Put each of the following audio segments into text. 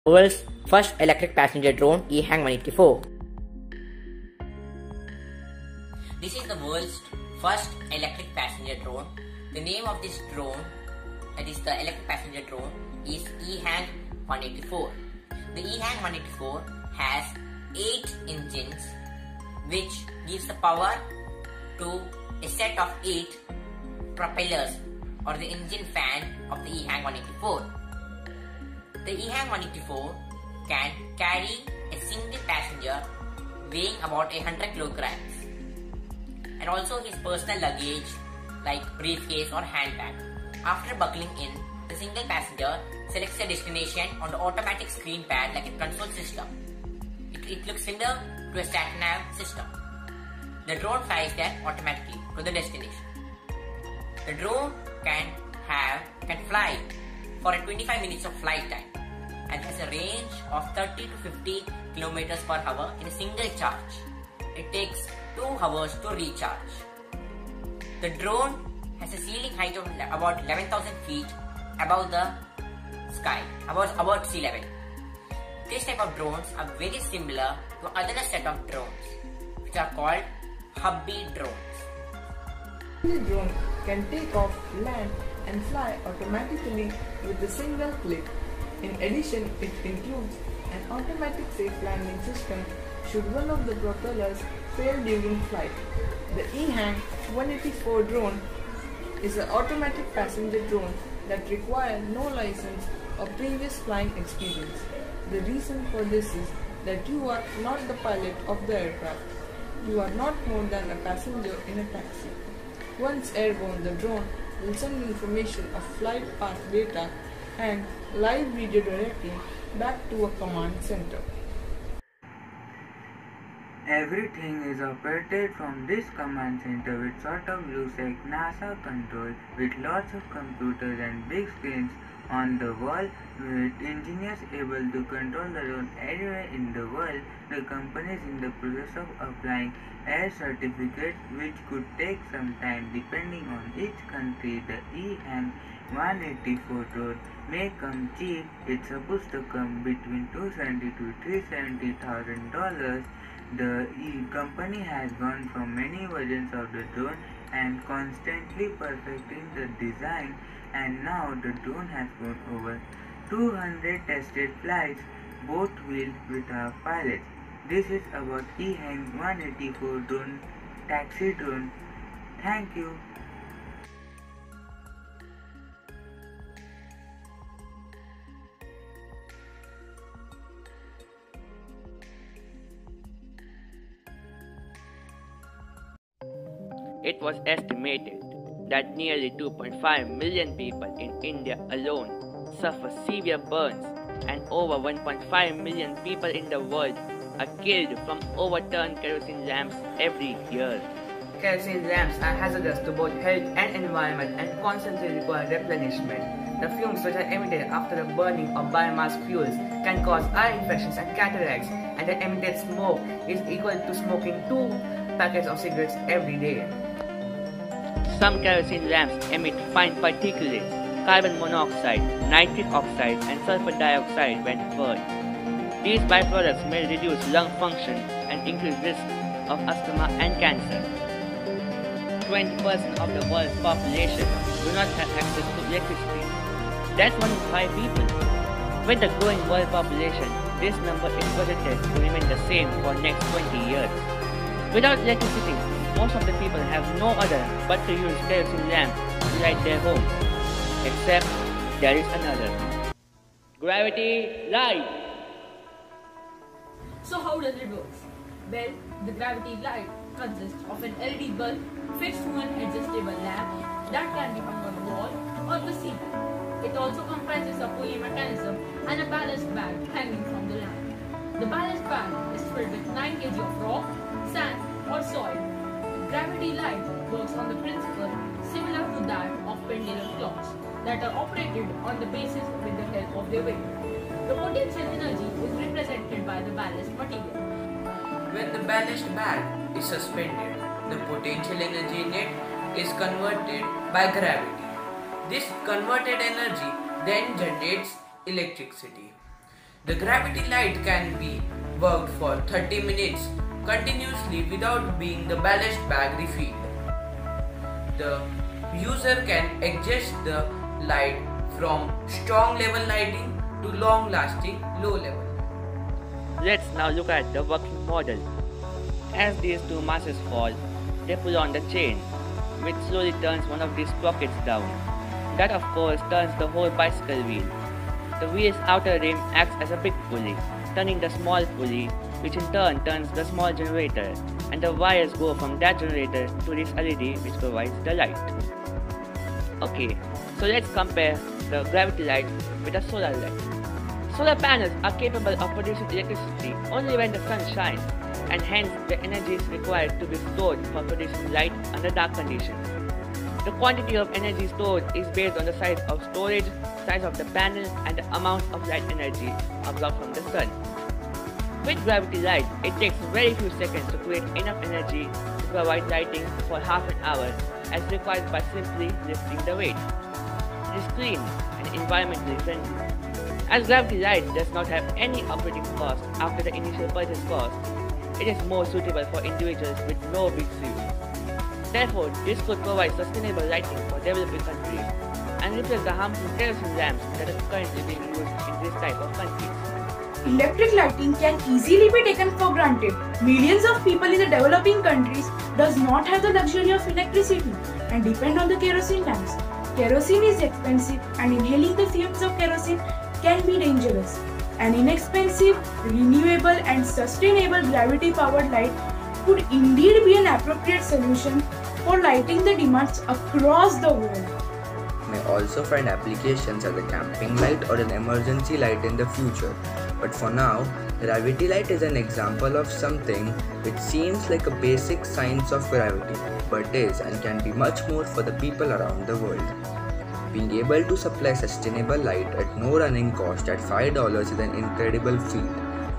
World's first electric passenger drone, EHang 184. This is the world's first electric passenger drone. The name of this drone, that is the electric passenger drone, is EHang 184. The EHang 184 has 8 engines which gives the power to a set of 8 propellers or the engine fan of the EHang 184. The EHang 184 can carry a single passenger weighing about 100 kilograms and also his personal luggage like briefcase or handbag. After buckling in, the single passenger selects a destination on the automatic screen pad like a console system. It looks similar to a sat-nav system. The drone flies there automatically to the destination. The drone can fly for 25 minutes of flight time and has a range of 30 to 50 kilometers per hour in a single charge. It takes 2 hours to recharge. The drone has a ceiling height of about 11,000 feet above the sky, about sea level. This type of drones are very similar to other set of drones which are called Hubby drones. The drone can take off, land and fly automatically with a single click. In addition, it includes an automatic safe landing system should one of the propellers fail during flight. The EHang 184 drone is an automatic passenger drone that requires no license or previous flying experience. The reason for this is that you are not the pilot of the aircraft. You are not more than a passenger in a taxi. Once airborne, the drone will send information of flight path data and live video directly back to a command center. Everything is operated from this command center with sort of looks like NASA control with lots of computers and big screens on the wall with engineers able to control the drone anywhere in the world. The company is in the process of applying air certificates which could take some time depending on each country. The EHang 184 drone may come cheap. It's supposed to come between $270,000 to $370,000. The company has gone through many versions of the drone and constantly perfecting the design, and now the drone has gone over 200 tested flights, both wheeled with a pilot. This is about EHang 184 drone, taxi drone. Thank you. It was estimated that nearly 2.5 million people in India alone suffer severe burns, and over 1.5 million people in the world are killed from overturned kerosene lamps every year. Kerosene lamps are hazardous to both health and environment and constantly require replenishment. The fumes which are emitted after the burning of biomass fuels can cause eye infections and cataracts, and the emitted smoke is equal to smoking 2 packets of cigarettes every day. Some kerosene lamps emit fine particulates, carbon monoxide, nitric oxide, and sulfur dioxide when burned. These byproducts may reduce lung function and increase risk of asthma and cancer. 20% of the world's population do not have access to electricity. That's 1 in 5 people. With the growing world population, this number is projected to remain the same for next 20 years. Without electricity, most of the people have no other but to use kerosene lamps to light their homes. Except there is another. Gravity light! So how does it work? Well, the gravity light consists of an LED bulb fixed to an adjustable lamp that can be hung on the wall or the ceiling. It also comprises a pulley mechanism and a ballast bag hanging from the lamp. The ballast bag is filled with 9 kg of rock, sand or soil. Gravity light works on the principle similar to that of pendulum clocks that are operated on the basis with the help of their weight. The potential energy is represented by the ballast material. When the ballast bag is suspended, the potential energy in it is converted by gravity. This converted energy then generates electricity. The gravity light can be worked for 30 minutes continuously without being the ballast bag refilled. The user can adjust the light from strong level lighting to long lasting low level. Let's now look at the working model. As these two masses fall, they pull on the chain, which slowly turns one of these sprockets down. That of course turns the whole bicycle wheel. The wheel's outer rim acts as a big pulley, turning the small pulley, which in turn turns the small generator, and the wires go from that generator to this LED which provides the light. Okay, so let's compare the gravity light with a solar light. Solar panels are capable of producing electricity only when the sun shines, and hence the energy is required to be stored for producing light under dark conditions. The quantity of energy stored is based on the size of storage, size of the panel, and the amount of light energy absorbed from the sun. With gravity light, it takes very few seconds to create enough energy to provide lighting for half an hour as required by simply lifting the weight. It is clean and environmentally friendly. As gravity light does not have any operating cost after the initial purchase cost, it is more suitable for individuals with no big use. Therefore, this could provide sustainable lighting for developing countries and replace the harmful kerosene lamps that are currently being used in this type of countries. Electric lighting can easily be taken for granted. Millions of people in the developing countries does not have the luxury of electricity and depend on the kerosene lamps. Kerosene is expensive and inhaling the fumes of kerosene can be dangerous. An inexpensive, renewable and sustainable gravity-powered light could indeed be an appropriate solution for lighting the demands across the world. May also find applications as a camping light or an emergency light in the future. But for now, gravity light is an example of something which seems like a basic science of gravity, but is and can be much more for the people around the world. Being able to supply sustainable light at no running cost at $5 is an incredible feat,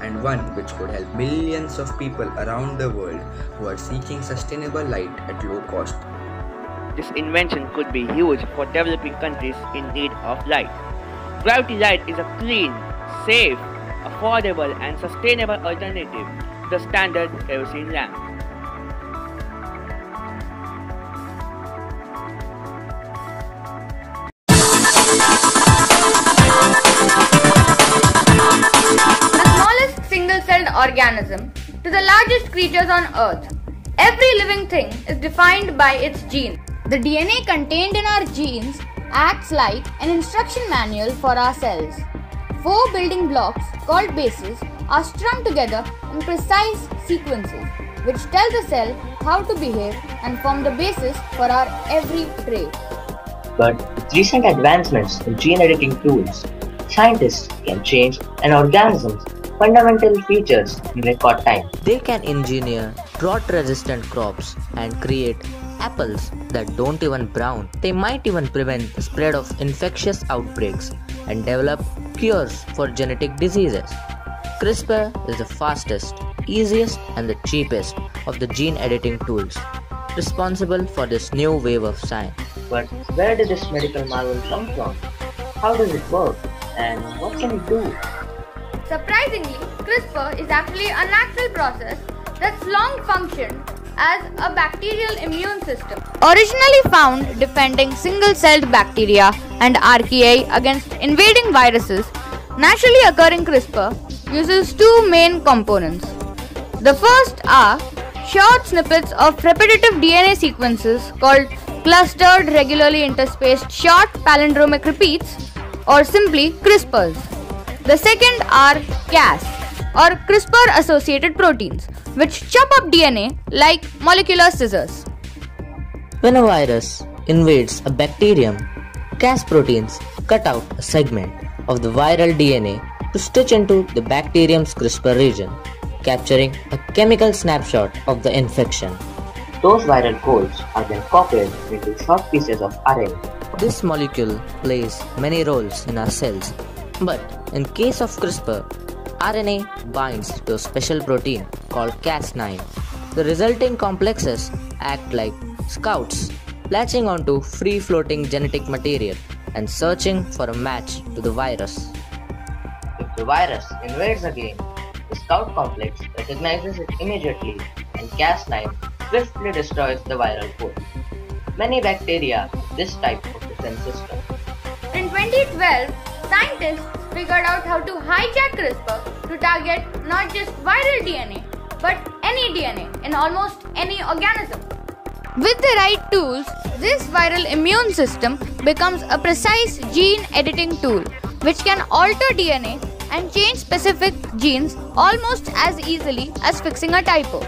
and one which could help millions of people around the world who are seeking sustainable light at low cost. This invention could be huge for developing countries in need of light. Gravity light is a clean, safe, affordable and sustainable alternative to the standard kerosene lamp. The smallest single-celled organism to the largest creatures on Earth. Every living thing is defined by its genes. The DNA contained in our genes acts like an instruction manual for our cells. 4 building blocks called bases are strung together in precise sequences, which tell the cell how to behave and form the basis for our every trait. But with recent advancements in gene editing tools, scientists can change an organism's fundamental features in record time. They can engineer drought-resistant crops and create apples that don't even brown. They might even prevent the spread of infectious outbreaks and develop cures for genetic diseases. CRISPR is the fastest, easiest and the cheapest of the gene editing tools, responsible for this new wave of science. But where did this medical marvel come from? How does it work? And what can it do? Surprisingly, CRISPR is actually a natural process that's long functioned as a bacterial immune system. Originally found defending single-celled bacteria and archaea against invading viruses, naturally occurring CRISPR uses 2 main components. The first are short snippets of repetitive DNA sequences called clustered regularly interspaced short palindromic repeats, or simply CRISPRs. The second are Cas, or CRISPR-associated proteins, which chop up DNA like molecular scissors. When a virus invades a bacterium, Cas proteins cut out a segment of the viral DNA to stitch into the bacterium's CRISPR region, capturing a chemical snapshot of the infection. Those viral codes are then copied into short pieces of RNA. This molecule plays many roles in our cells, but in case of CRISPR, RNA binds to a special protein called Cas9. The resulting complexes act like scouts, latching onto free-floating genetic material and searching for a match to the virus. If the virus invades again. The Scout complex recognizes it immediately and Cas9 swiftly destroys the viral code. Many bacteria have this type of defense system. In 2012, scientists figured out how to hijack CRISPR to target not just viral DNA, but any DNA in almost any organism. With the right tools, this viral immune system becomes a precise gene editing tool which can alter DNA and change specific genes almost as easily as fixing a typo.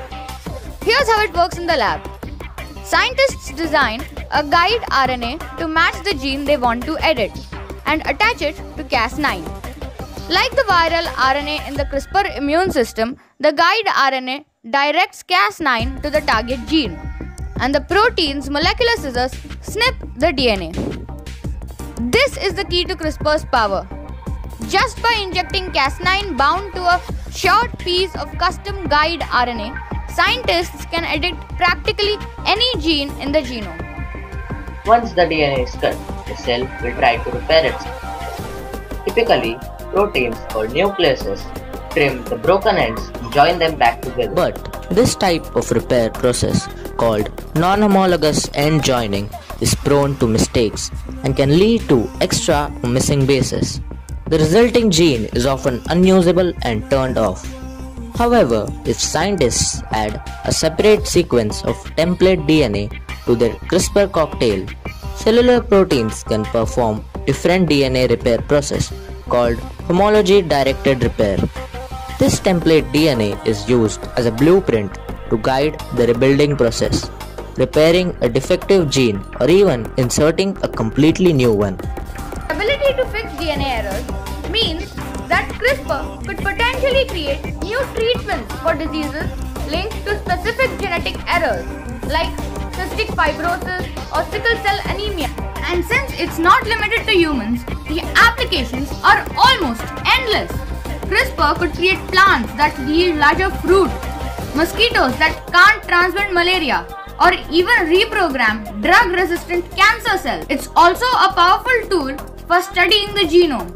Here's how it works in the lab. Scientists design a guide RNA to match the gene they want to edit and attach it to Cas9. Like the viral RNA in the CRISPR immune system, the guide RNA directs Cas9 to the target gene, and the protein's molecular scissors snip the DNA. This is the key to CRISPR's power. Just by injecting Cas9 bound to a short piece of custom guide RNA, scientists can edit practically any gene in the genome. Once the DNA is cut, the cell will try to repair itself. Typically, proteins or nucleases trim the broken ends and join them back together. But this type of repair process, called non-homologous end joining, is prone to mistakes and can lead to extra or missing bases. The resulting gene is often unusable and turned off. However, if scientists add a separate sequence of template DNA to their CRISPR cocktail, cellular proteins can perform different DNA repair process called homology-directed repair. This template DNA is used as a blueprint to guide the rebuilding process, repairing a defective gene or even inserting a completely new one. The ability to fix DNA errors means that CRISPR could potentially create new treatments for diseases linked to specific genetic errors like cystic fibrosis or sickle cell anemia. And since it's not limited to humans, the applications are almost endless. CRISPR could create plants that yield larger fruit, mosquitoes that can't transmit malaria, or even reprogram drug-resistant cancer cells. It's also a powerful tool for studying the genome,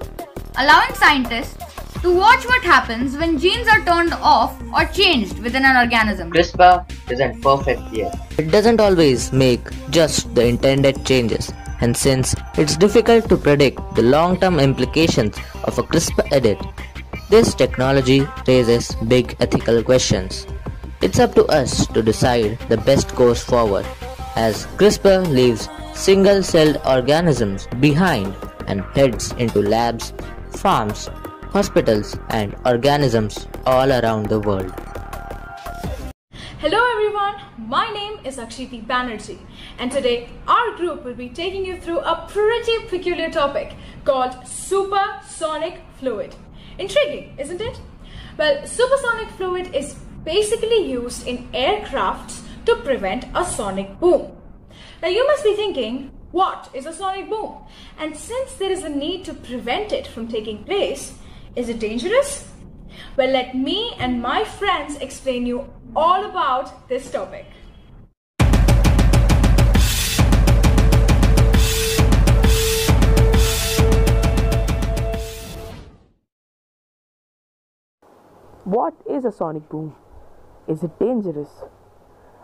allowing scientists to watch what happens when genes are turned off or changed within an organism. CRISPR isn't perfect yet. It doesn't always make just the intended changes, and since it's difficult to predict the long-term implications of a CRISPR edit, this technology raises big ethical questions. It's up to us to decide the best course forward, as CRISPR leaves single-celled organisms behind and heads into labs, farms, hospitals, and organisms all around the world. Hello everyone, my name is Akshiti Banerjee, and today our group will be taking you through a pretty peculiar topic called supersonic fluid. Intriguing, isn't it? Well, supersonic fluid is basically used in aircrafts to prevent a sonic boom. Now you must be thinking, what is a sonic boom? And since there is a need to prevent it from taking place, is it dangerous? Well, let me and my friends explain you all about this topic. What is a sonic boom? Is it dangerous?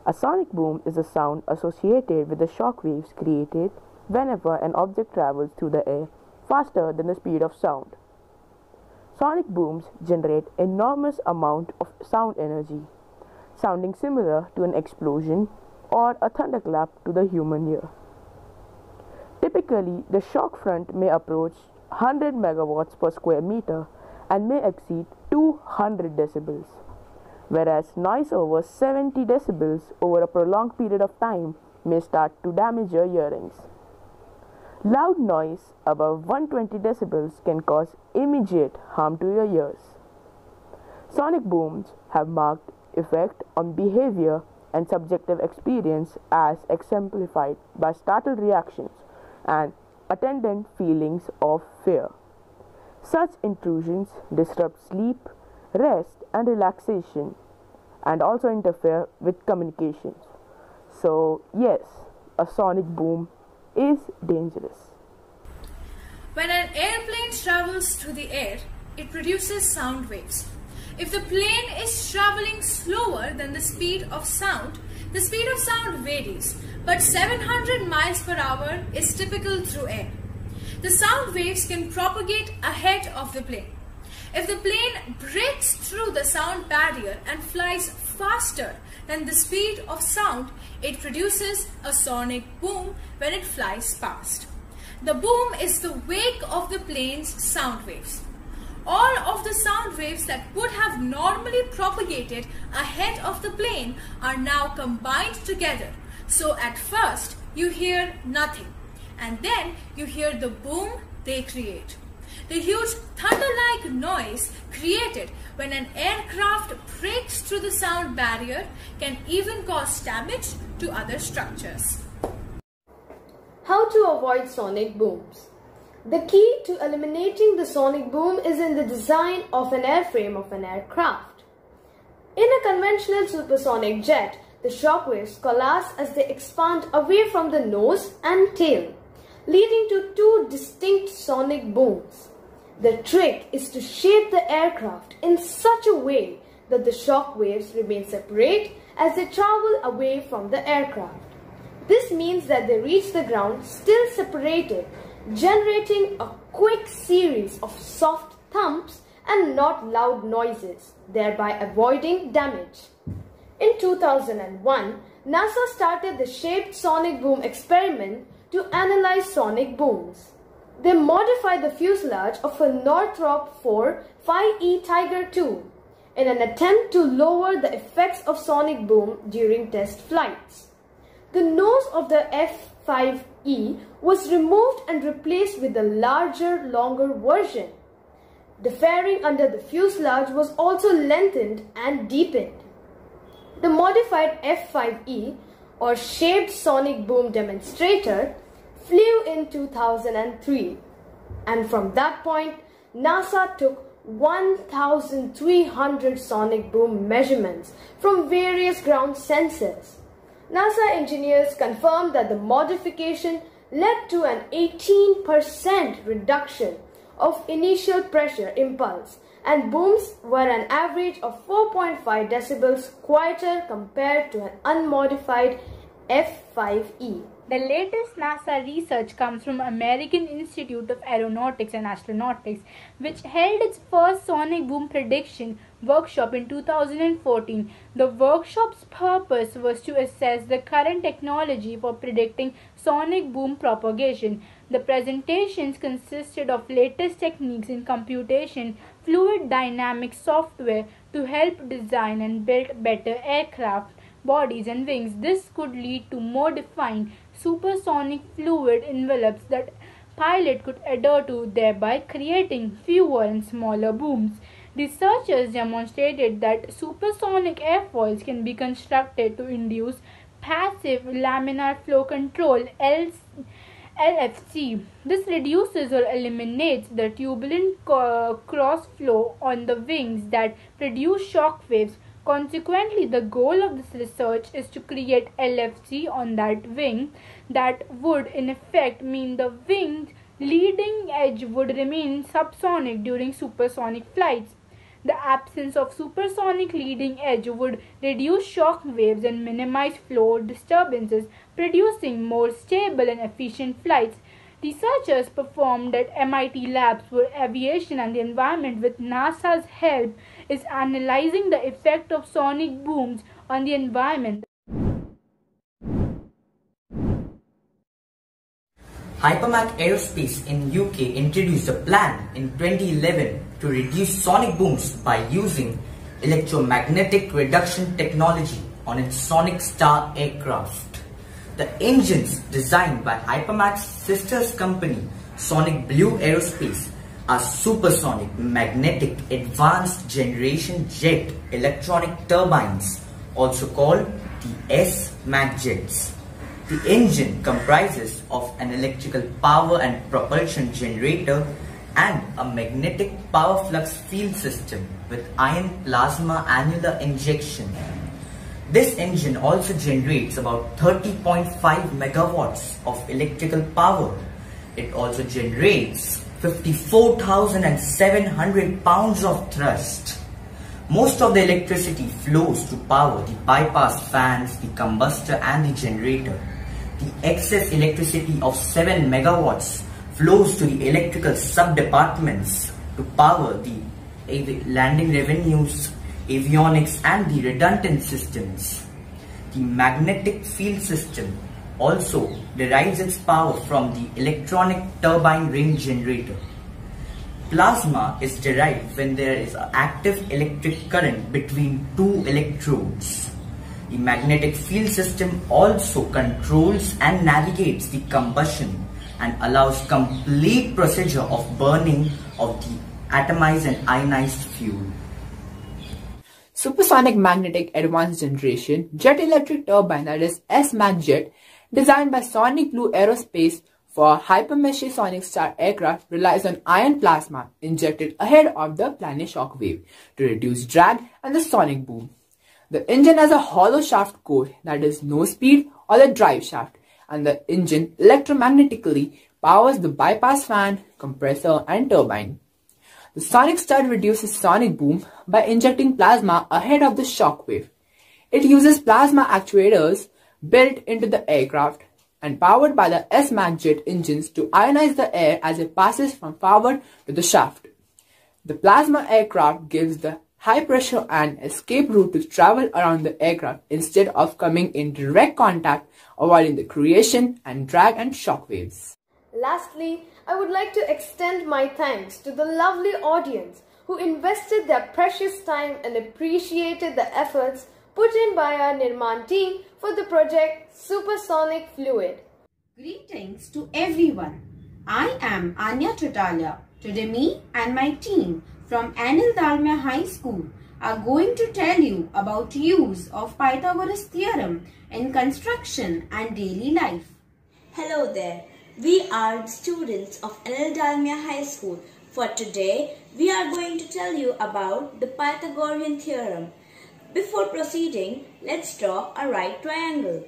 A sonic boom is a sound associated with the shock waves created whenever an object travels through the air faster than the speed of sound. Sonic booms generate enormous amount of sound energy, sounding similar to an explosion or a thunderclap to the human ear. Typically, the shock front may approach 100 megawatts per square meter and may exceed 200 decibels, whereas noise over 70 decibels over a prolonged period of time may start to damage your hearings. Loud noise above 120 decibels can cause immediate harm to your ears. Sonic booms have marked effect on behavior and subjective experience as exemplified by startled reactions and attendant feelings of fear. Such intrusions disrupt sleep, rest and relaxation, and also interfere with communications. So yes, a sonic boom is dangerous. When an airplane travels through the air, it produces sound waves. If the plane is traveling slower than the speed of sound varies, but 700 miles per hour is typical through air. The sound waves can propagate ahead of the plane. If the plane breaks through the sound barrier and flies faster than the speed of sound, it produces a sonic boom when it flies past. The boom is the wake of the plane's sound waves. All of the sound waves that would have normally propagated ahead of the plane are now combined together. So at first you hear nothing, and then you hear the boom they create. The huge thunder-like noise created when an aircraft breaks through the sound barrier can even cause damage to other structures. How to avoid sonic booms? The key to eliminating the sonic boom is in the design of an airframe of an aircraft. In a conventional supersonic jet, the shock waves coalesce as they expand away from the nose and tail, leading to two distinct sonic booms. The trick is to shape the aircraft in such a way that the shock waves remain separate as they travel away from the aircraft. This means that they reach the ground still separated, generating a quick series of soft thumps and not loud noises, thereby avoiding damage. In 2001, NASA started the shaped sonic boom experiment to analyze sonic booms. They modified the fuselage of a Northrop 4 5E Tiger II in an attempt to lower the effects of sonic boom during test flights. The nose of the F5E was removed and replaced with a larger, longer version. The fairing under the fuselage was also lengthened and deepened. The modified F5E, or shaped sonic boom demonstrator, flew in 2003, and from that point, NASA took 1,300 sonic boom measurements from various ground sensors. NASA engineers confirmed that the modification led to an 18% reduction of initial pressure impulse, and booms were an average of 4.5 decibels quieter compared to an unmodified F5E. The latest NASA research comes from American Institute of Aeronautics and Astronautics, which held its first sonic boom prediction workshop in 2014. The workshop's purpose was to assess the current technology for predicting sonic boom propagation. The presentations consisted of latest techniques in computation, fluid dynamics software to help design and build better aircraft bodies and wings. This could lead to more defined supersonic fluid envelopes that pilot could adhere to, thereby creating fewer and smaller booms. Researchers demonstrated that supersonic airfoils can be constructed to induce passive laminar flow control LFC. This reduces or eliminates the turbulent cross flow on the wings that produce shock waves. Consequently, the goal of this research is to create LFC on that wing that would in effect mean the wing's leading edge would remain subsonic during supersonic flights. The absence of supersonic leading edge would reduce shock waves and minimize flow disturbances, producing more stable and efficient flights. Researchers performed at MIT Labs for Aviation and the Environment with NASA's help is analyzing the effect of sonic booms on the environment. Hypermach Aerospace in UK introduced a plan in 2011 to reduce sonic booms by using electromagnetic reduction technology on its Sonic Star aircraft. The engines designed by Hypermach's sister company Sonic Blue Aerospace are supersonic magnetic advanced generation jet electronic turbines, also called the S-Mach jets. The engine comprises of an electrical power and propulsion generator and a magnetic power flux field system with ion plasma annular injection. This engine also generates about 30.5 megawatts of electrical power. It also generates 54,700 pounds of thrust. Most of the electricity flows to power the bypass fans, the combustor and the generator. The excess electricity of 7 megawatts flows to the electrical sub-departments to power the landing revenues, avionics and the redundant systems. The magnetic field system also derives its power from the electronic turbine ring generator. Plasma is derived when there is an active electric current between two electrodes. The magnetic field system also controls and navigates the combustion and allows complete procedure of burning of the atomized and ionized fuel. Supersonic Magnetic Advanced Generation Jet Electric Turbine, that is SMAC jet, designed by Sonic Blue Aerospace for Hypermesh Sonic Star aircraft, relies on ion plasma injected ahead of the planar shock wave to reduce drag and the sonic boom. The engine has a hollow shaft core, that is no speed or the drive shaft, and the engine electromagnetically powers the bypass fan, compressor and turbine. The sonic stud reduces sonic boom by injecting plasma ahead of the shock wave. It uses plasma actuators built into the aircraft and powered by the SMAC jet engines to ionize the air as it passes from forward to the shaft. The plasma aircraft gives the high pressure and escape route to travel around the aircraft instead of coming in direct contact, avoiding the creation and drag and shock waves. Lastly, I would like to extend my thanks to the lovely audience who invested their precious time and appreciated the efforts put in by our Nirman team for the project Supersonic Fluid. Greetings to everyone. I am Anya Tritalia. Today me and my team from Anil Dalmia High School are going to tell you about use of Pythagoras theorem in construction and daily life. Hello there. We are the students of Anil Dalmia High School. For today, we are going to tell you about the Pythagorean theorem. Before proceeding, let's draw a right triangle.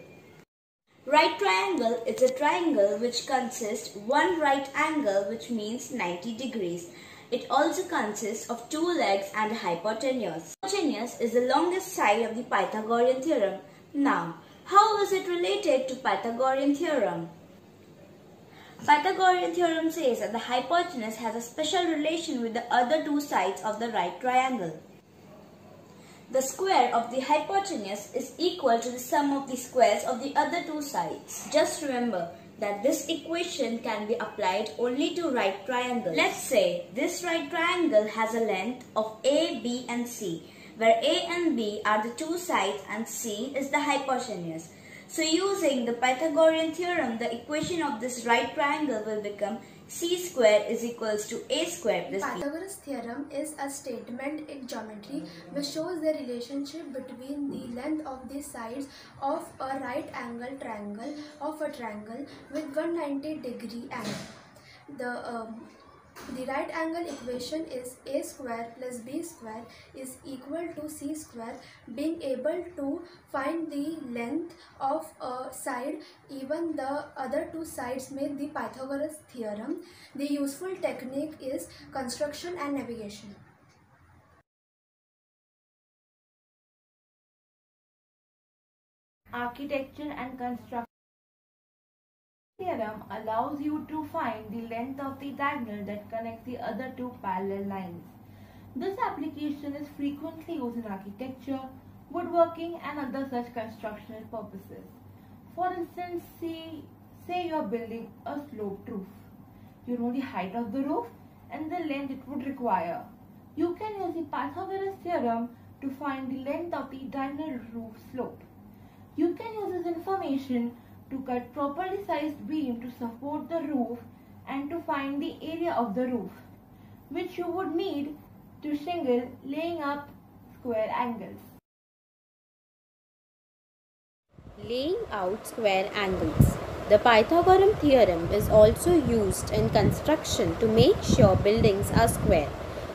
Right triangle is a triangle which consists one right angle, which means 90 degrees. It also consists of two legs and a hypotenuse. Hypotenuse is the longest side of the Pythagorean theorem. Now, how is it related to Pythagorean theorem? Pythagorean theorem says that the hypotenuse has a special relation with the other two sides of the right triangle. The square of the hypotenuse is equal to the sum of the squares of the other two sides. Just remember that this equation can be applied only to right triangles. Let's say this right triangle has a length of A, B and C, where A and B are the two sides and C is the hypotenuse. So using the Pythagorean theorem, the equation of this right triangle will become C square is equals to A square plus B. Pythagoras theorem is a statement in geometry which shows the relationship between the length of the sides of a right angle triangle of a triangle with 190-degree angle. The right angle equation is A square plus B square is equal to C square. Being able to find the length of a side, even the other two sides, make the Pythagoras theorem. The useful technique is construction and navigation. Architecture and construction. Theorem allows you to find the length of the diagonal that connects the other two parallel lines. This application is frequently used in architecture, woodworking and other such constructional purposes. For instance, say you are building a sloped roof. You know the height of the roof and the length it would require. You can use the Pythagoras theorem to find the length of the diagonal roof slope. You can use this information to cut properly sized beam to support the roof and to find the area of the roof, which you would need to shingle laying up square angles. Laying out square angles. The Pythagorean theorem is also used in construction to make sure buildings are square.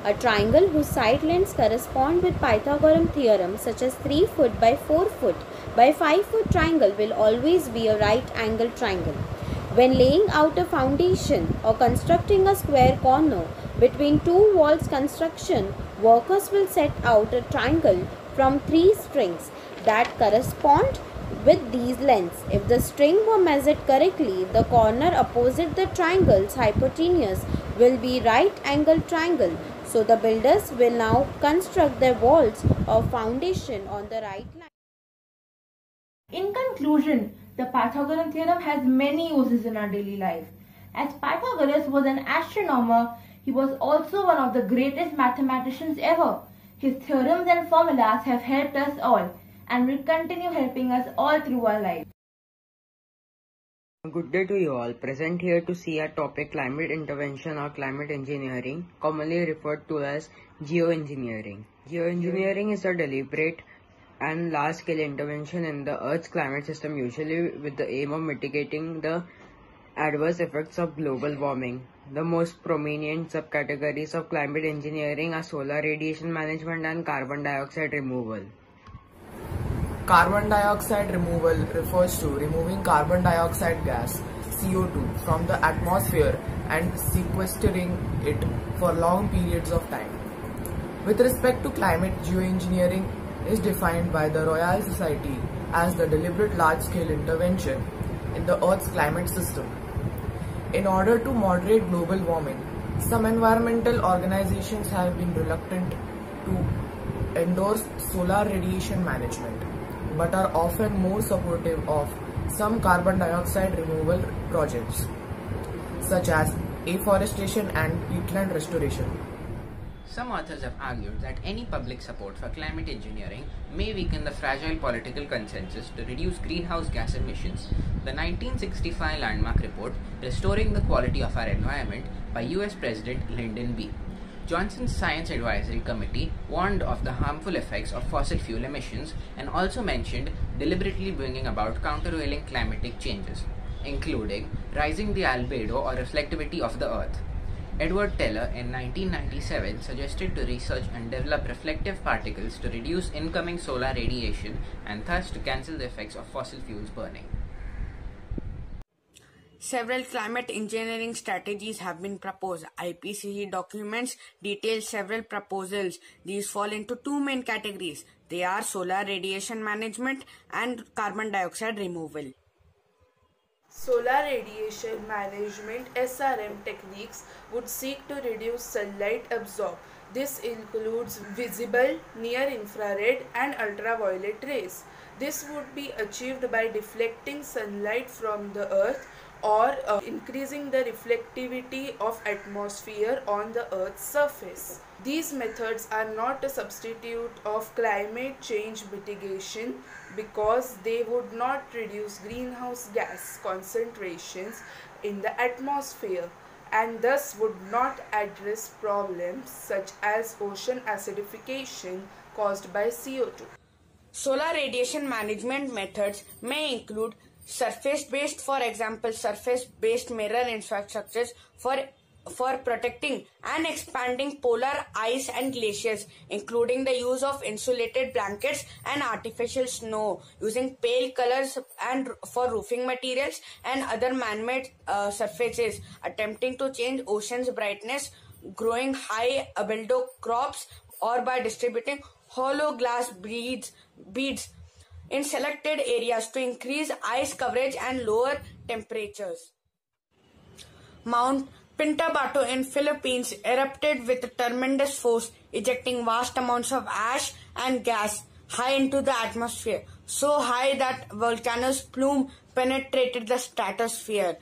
A triangle whose side lengths correspond with Pythagorean theorem, such as 3 foot by 4 foot by 5 foot triangle, will always be a right angle triangle. When laying out a foundation or constructing a square corner between two walls construction, workers will set out a triangle from 3 strings that correspond with these lengths. If the string were measured correctly, the corner opposite the triangle's hypotenuse will be right angled triangle. So the builders will now construct their walls or foundation on the right line. In conclusion, the Pythagorean theorem has many uses in our daily life. As Pythagoras was an astronomer, he was also one of the greatest mathematicians ever. His theorems and formulas have helped us all and will continue helping us all through our lives. Good day to you all. Present here to see our topic climate intervention or climate engineering, commonly referred to as geoengineering. Geoengineering is a deliberate and large-scale intervention in the Earth's climate system, usually with the aim of mitigating the adverse effects of global warming. The most prominent subcategories of climate engineering are solar radiation management and carbon dioxide removal. Carbon dioxide removal refers to removing carbon dioxide gas CO2 from the atmosphere and sequestering it for long periods of time. With respect to climate, geoengineering is defined by the Royal Society as the deliberate large-scale intervention in the Earth's climate system. In order to moderate global warming, some environmental organizations have been reluctant to endorse solar radiation management, but are often more supportive of some carbon dioxide removal projects, such as afforestation and peatland restoration. Some authors have argued that any public support for climate engineering may weaken the fragile political consensus to reduce greenhouse gas emissions. The 1965 landmark report, Restoring the Quality of Our Environment by US President Lyndon B. Johnson's Science Advisory Committee warned of the harmful effects of fossil fuel emissions and also mentioned deliberately bringing about countervailing climatic changes, including rising the albedo or reflectivity of the Earth. Edward Teller in 1997 suggested to research and develop reflective particles to reduce incoming solar radiation and thus to cancel the effects of fossil fuels burning. Several climate engineering strategies have been proposed. IPCC documents detail several proposals. These fall into 2 main categories. They are solar radiation management and carbon dioxide removal. Solar radiation management (SRM) techniques would seek to reduce sunlight absorption. This includes visible, near-infrared and ultraviolet rays. This would be achieved by deflecting sunlight from the earth or increasing the reflectivity of atmosphere on the earth's surface. These methods are not a substitute of climate change mitigation because they would not reduce greenhouse gas concentrations in the atmosphere and thus would not address problems such as ocean acidification caused by CO2. Solar radiation management methods may include surface-based, for example, surface-based mirror infrastructures for protecting and expanding polar ice and glaciers, including the use of insulated blankets and artificial snow, using pale colors and for roofing materials and other man-made surfaces, attempting to change ocean's brightness, growing high albedo crops, or by distributing hollow glass beads in selected areas to increase ice coverage and lower temperatures. Mount Pinatubo in Philippines erupted with tremendous force, ejecting vast amounts of ash and gas high into the atmosphere, so high that volcano's plume penetrated the stratosphere.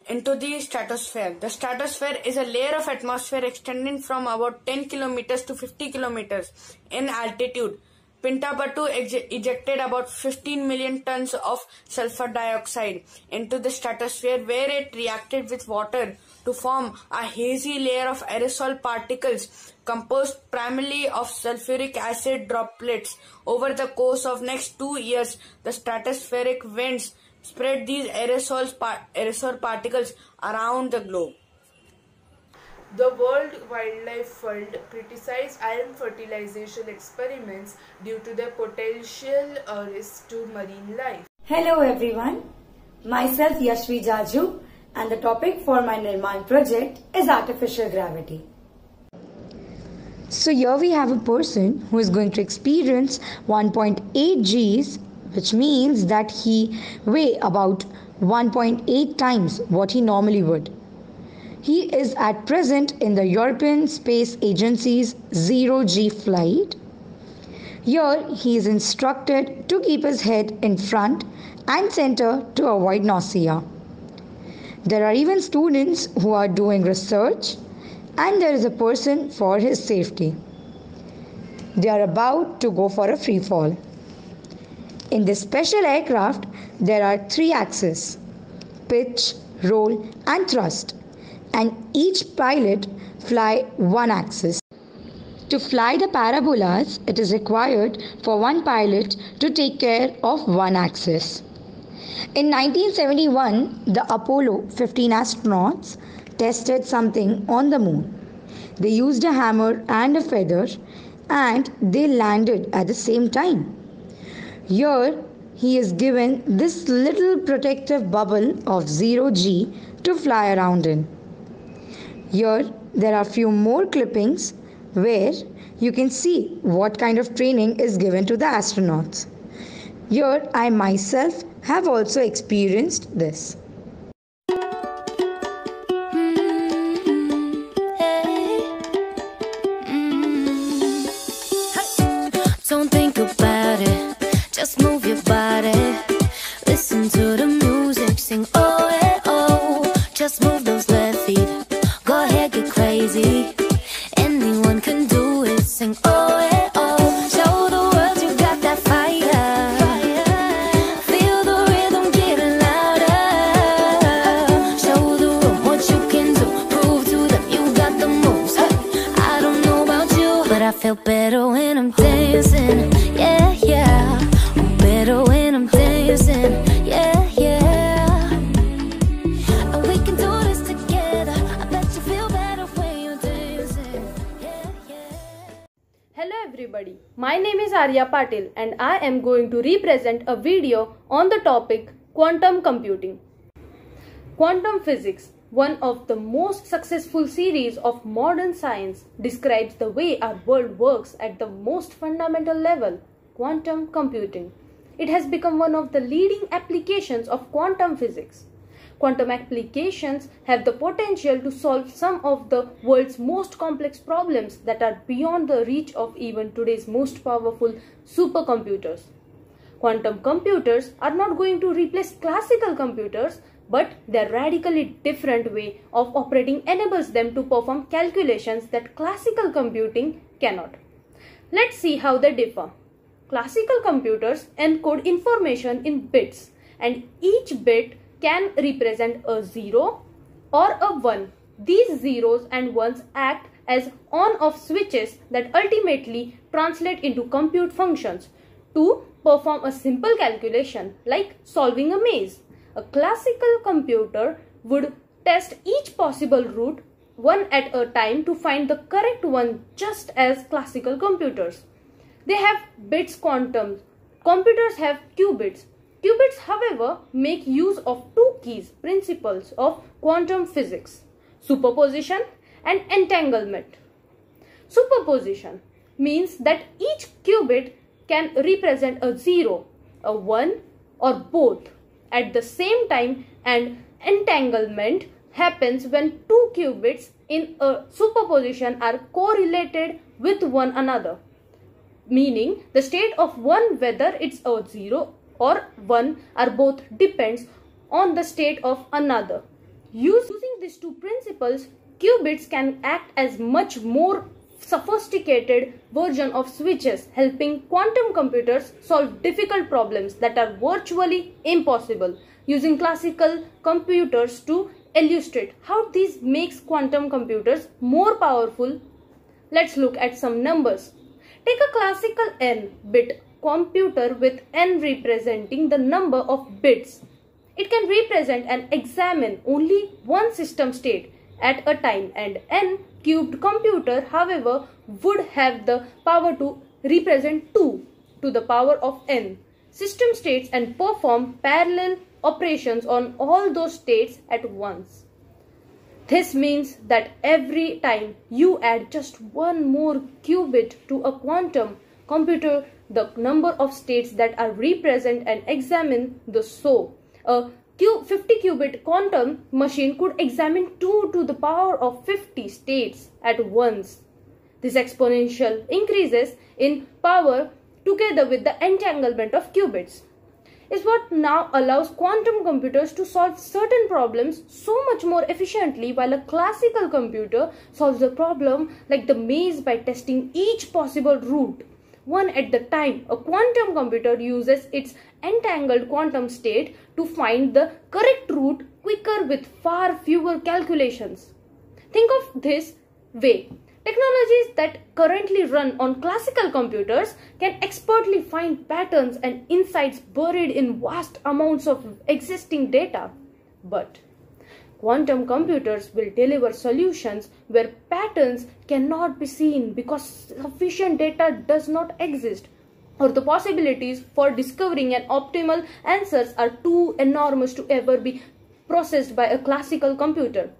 The stratosphere is a layer of atmosphere extending from about 10 kilometers to 50 kilometers in altitude. Pinatubo ejected about 15 million tons of sulfur dioxide into the stratosphere, where it reacted with water to form a hazy layer of aerosol particles composed primarily of sulfuric acid droplets. Over the course of next 2 years, the stratospheric winds spread these aerosol particles around the globe. The World Wildlife Fund criticized iron fertilization experiments due to their potential risk to marine life. Hello everyone. Myself Yashvi Jaju, and the topic for my Nirman project is artificial gravity. So here we have a person who is going to experience 1.8 Gs, which means that he weighs about 1.8 times what he normally would. He is at present in the European Space Agency's 0G flight. Here he is instructed to keep his head in front and center to avoid nausea. There are even students who are doing research, and there is a person for his safety. They are about to go for a free fall. In this special aircraft, there are 3 axes: pitch, roll and thrust, and each pilot fly one axis. To fly the parabolas, it is required for one pilot to take care of one axis. In 1971, the Apollo 15 astronauts tested something on the moon. They used a hammer and a feather, and they landed at the same time. Here, he is given this little protective bubble of 0G to fly around in. Here, there are few more clippings where you can see what kind of training is given to the astronauts. Here, I myself have also experienced this. Don't think about it, just move your body. Listen to the music, sing oh eh oh. Just move those left feet, go ahead, get crazy. Anyone can do it, sing oh eh oh. Show the world you got that fire. Feel the rhythm getting louder. Show the room what you can do, prove to them you got the moves. Hey, I don't know about you, but I feel better when I'm dancing. Yeah, yeah, I'm better when I'm dancing. Yeah, yeah. And we can do this together. I bet you feel better when you're dancing. Yeah, yeah. Hello everybody, my name is Arya Patil and I am going to represent a video on the topic quantum computing. Quantum physics, one of the most successful series of modern science, describes the way our world works at the most fundamental level, quantum computing. It has become one of the leading applications of quantum physics. Quantum applications have the potential to solve some of the world's most complex problems that are beyond the reach of even today's most powerful supercomputers. Quantum computers are not going to replace classical computers, but their radically different way of operating enables them to perform calculations that classical computing cannot. Let's see how they differ. Classical computers encode information in bits, and each bit can represent a 0 or a 1. These zeros and ones act as on-off switches that ultimately translate into compute functions to perform a simple calculation like solving a maze. A classical computer would test each possible route one at a time to find the correct one, just as classical computers. They have bits quantum. Computers have qubits. Qubits, however, make use of 2 key principles of quantum physics: superposition and entanglement. Superposition means that each qubit can represent a 0, a 1 or both at the same time, and entanglement happens when 2 qubits in a superposition are correlated with one another, meaning the state of one, whether it's a 0 or 1 or both, depends on the state of another. Using these 2 principles, qubits can act as much more sophisticated version of switches, helping quantum computers solve difficult problems that are virtually impossible. Using classical computers to illustrate how this makes quantum computers more powerful, let's look at some numbers. Take a classical n-bit computer with n representing the number of bits. It can represent and examine only one system state at a time, and n-cubed computer, however, would have the power to represent 2 to the power of n system states and perform parallel operations on all those states at once. This means that every time you add just one more qubit to a quantum computer, the number of states that are represent and examine the so. A 50 qubit quantum machine could examine 2 to the power of 50 states at once. This exponential increases in power together with the entanglement of qubits is what now allows quantum computers to solve certain problems so much more efficiently, while a classical computer solves a problem like the maze by testing each possible route one at the time. A quantum computer uses its entangled quantum state to find the correct route quicker with far fewer calculations. Think of this way. Technologies that currently run on classical computers can expertly find patterns and insights buried in vast amounts of existing data. But quantum computers will deliver solutions where patterns cannot be seen because sufficient data does not exist, or the possibilities for discovering an optimal answers are too enormous to ever be processed by a classical computer.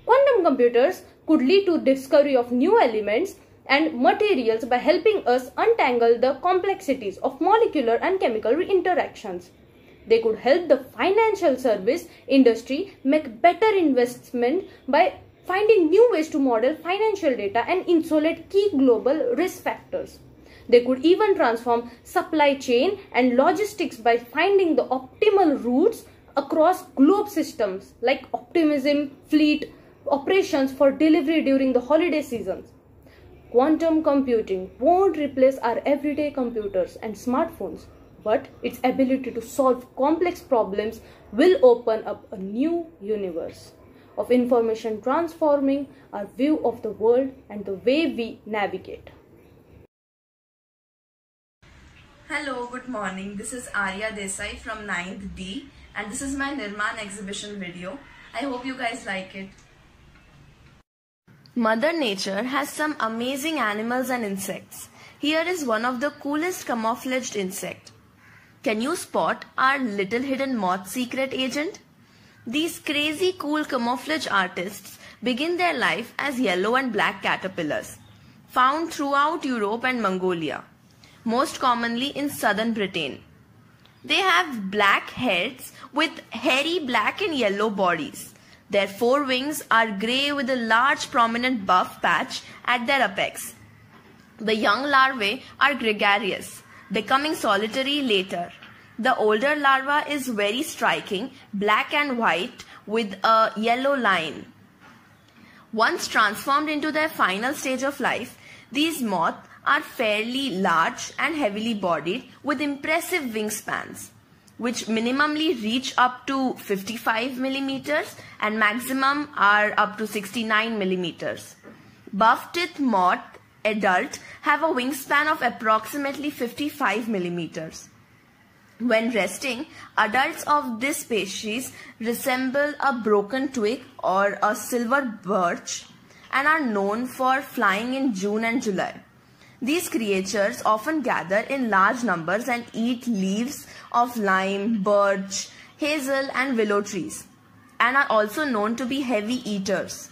Quantum computers could lead to discovery of new elements and materials by helping us untangle the complexities of molecular and chemical interactions. They could help the financial service industry make better investment by finding new ways to model financial data and isolate key global risk factors. They could even transform supply chain and logistics by finding the optimal routes across globe systems like optimism, fleet operations for delivery during the holiday seasons. Quantum computing won't replace our everyday computers and smartphones, but its ability to solve complex problems will open up a new universe of information, transforming our view of the world and the way we navigate. Hello, good morning. This is Arya Desai from 9th D, and this is my Nirman exhibition video. I hope you guys like it. Mother Nature has some amazing animals and insects. Here is one of the coolest camouflaged insect. Can you spot our little hidden moth secret agent? These crazy cool camouflage artists begin their life as yellow and black caterpillars, found throughout Europe and Mongolia, most commonly in southern Britain. They have black heads with hairy black and yellow bodies. Their forewings are grey with a large prominent buff patch at their apex. The young larvae are gregarious, becoming solitary later. The older larva is very striking, black and white with a yellow line. Once transformed into their final stage of life, these moths are fairly large and heavily bodied with impressive wingspans, which minimally reach up to 55 millimeters and maximum are up to 69 millimeters. Buff-tooth moth adults have a wingspan of approximately 55 millimeters. When resting, adults of this species resemble a broken twig or a silver birch and are known for flying in June and July. These creatures often gather in large numbers and eat leaves of lime, birch, hazel and willow trees, and are also known to be heavy eaters,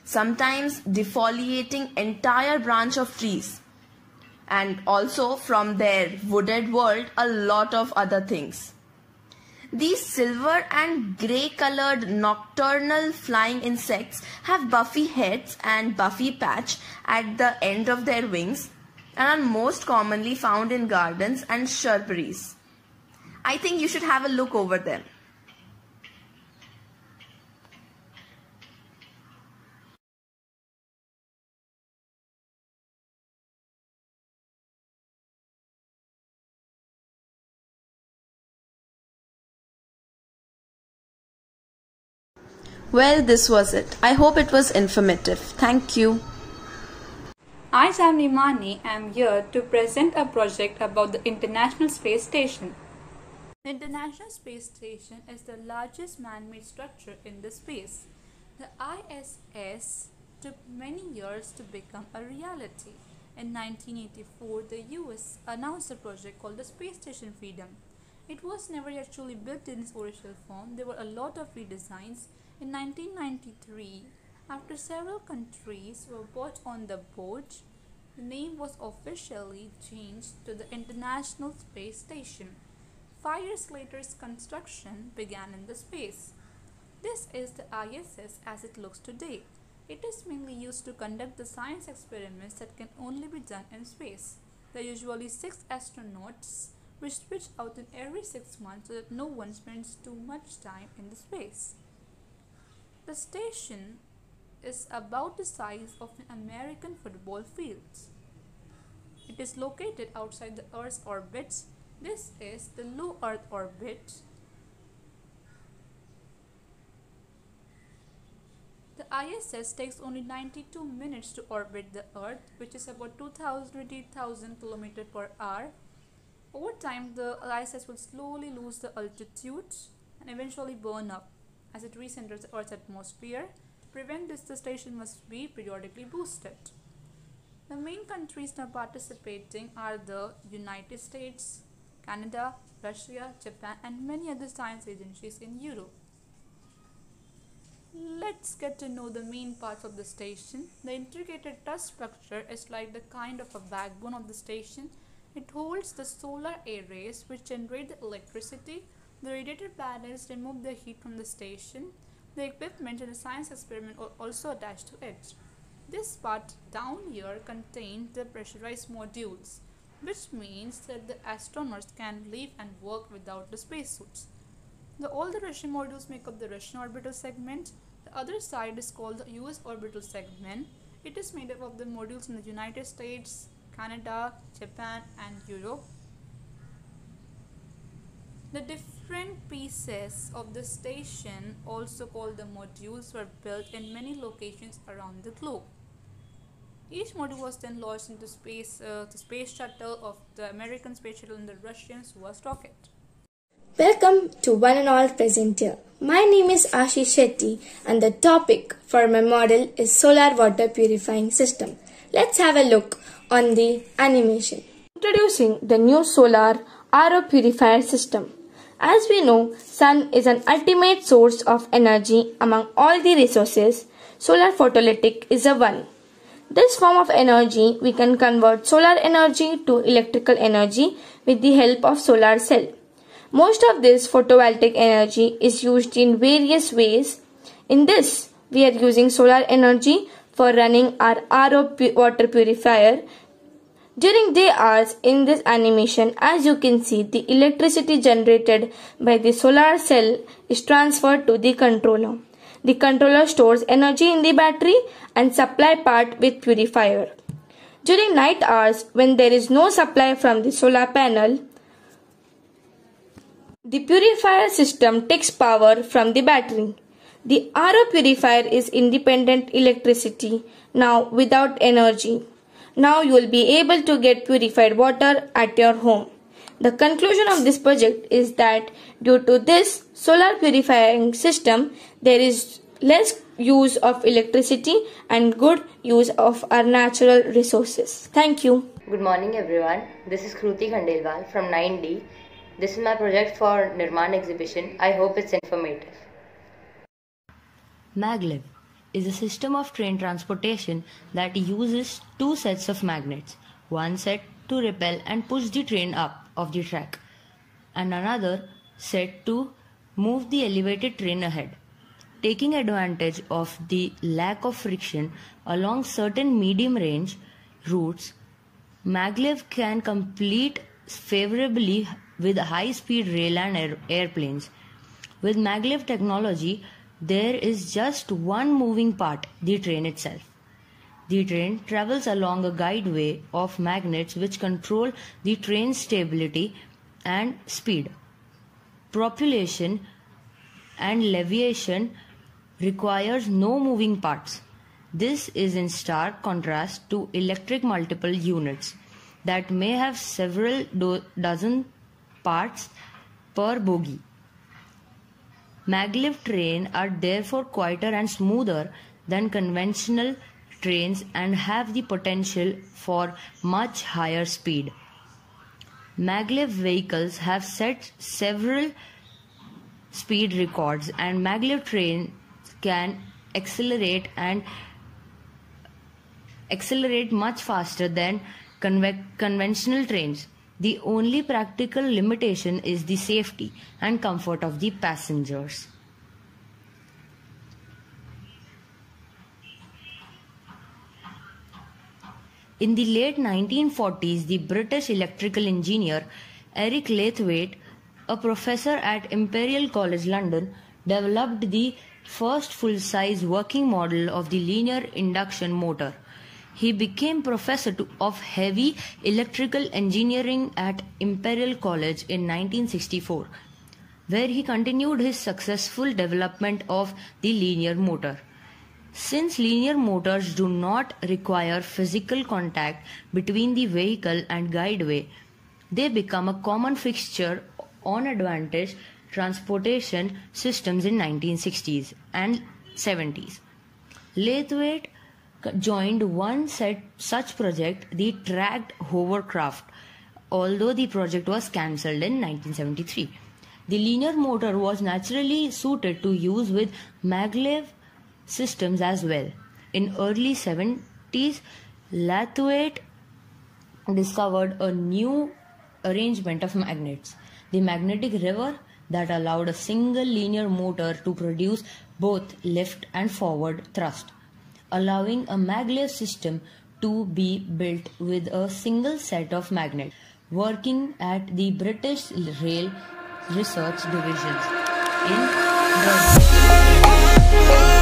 sometimes defoliating entire branch of trees, and also from their wooded world a lot of other things. These silver and grey colored nocturnal flying insects have buffy heads and buffy patch at the end of their wings and are most commonly found in gardens and shrubberies. I think you should have a look over them. Well, this was it. I hope it was informative. Thank you. I, Savni Mani, am here to present a project about the International Space Station. The International Space Station is the largest man-made structure in the space. The ISS took many years to become a reality. In 1984, the US announced a project called the Space Station Freedom. It was never actually built in its original form. There were a lot of redesigns. In 1993, after several countries were bought on the board, the name was officially changed to the International Space Station. 5 years later, its construction began in the space. This is the ISS as it looks today. It is mainly used to conduct the science experiments that can only be done in space. There are usually 6 astronauts which switch out in every 6 months so that no one spends too much time in the space. The station is about the size of an American football field. It is located outside the Earth's orbit. This is the low Earth orbit. The ISS takes only 92 minutes to orbit the Earth, which is about 20,000 km per hour. Over time, the ISS will slowly lose the altitude and eventually burn up as it recenters the Earth's atmosphere. To prevent this, the station must be periodically boosted. The main countries now participating are the United States, Canada, Russia, Japan, and many other science agencies in Europe. Let's get to know the main parts of the station. The integrated truss structure is like the kind of a backbone of the station. It holds the solar arrays which generate the electricity. The radiator panels remove the heat from the station. The equipment and the science experiment are also attached to it. This part down here contains the pressurized modules, which means that the astronauts can live and work without the spacesuits. All the Russian modules make up the Russian orbital segment. The other side is called the US orbital segment. It is made up of the modules in the United States, Canada, Japan, and Europe. The different pieces of the station, also called the modules, were built in many locations around the globe. Each module was then launched into space, the space shuttle of the American space shuttle and the Russian Soyuz rocket. Welcome to one and all present here. My name is Ashish Shetty and the topic for my model is solar water purifying system. Let's have a look on the animation. Introducing the new solar RO purifier system. As we know, sun is an ultimate source of energy among all the resources. Solar photovoltaic is a one. This form of energy we can convert solar energy to electrical energy with the help of solar cell. Most of this photovoltaic energy is used in various ways. In this, we are using solar energy for running our RO water purifier. During day hours in this animation, as you can see, the electricity generated by the solar cell is transferred to the controller. The controller stores energy in the battery and supply part with purifier. During night hours, when there is no supply from the solar panel, the purifier system takes power from the battery. The RO purifier is independent electricity, now without energy. Now you will be able to get purified water at your home. The conclusion of this project is that due to this solar purifying system, there is less use of electricity and good use of our natural resources. Thank you. Good morning everyone. This is Kruti Khandelwal from 9D. This is my project for Nirman exhibition. I hope it's informative. Maglev is a system of train transportation that uses two sets of magnets. One set to repel and push the train up of the track, and another set to move the elevated train ahead. Taking advantage of the lack of friction along certain medium range routes, Maglev can compete favorably with high-speed rail and airplanes. With Maglev technology, there is just one moving part, the train itself. The train travels along a guideway of magnets which control the train's stability and speed. Propulsion and leviation requires no moving parts. This is in stark contrast to electric multiple units that may have several dozen parts per bogie. Maglev trains are therefore quieter and smoother than conventional trains and have the potential for much higher speed. Maglev vehicles have set several speed records, and maglev trains can accelerate much faster than conventional trains. The only practical limitation is the safety and comfort of the passengers. In the late 1940s, the British electrical engineer Eric Lathwaite, a professor at Imperial College London, developed the first full-size working model of the linear induction motor. He became professor of heavy electrical engineering at Imperial College in 1964, where he continued his successful development of the linear motor. Since linear motors do not require physical contact between the vehicle and guideway, they become a common fixture on advantage transportation systems in 1960s and 70s. Lathwaite joined one such project, the tracked hovercraft, although the project was cancelled in 1973. The linear motor was naturally suited to use with maglev systems as well. In early 70s, Lathwaite discovered a new arrangement of magnets, the magnetic river, that allowed a single linear motor to produce both lift and forward thrust, allowing a maglev system to be built with a single set of magnets. Working at the British Rail Research Divisions in Brazil.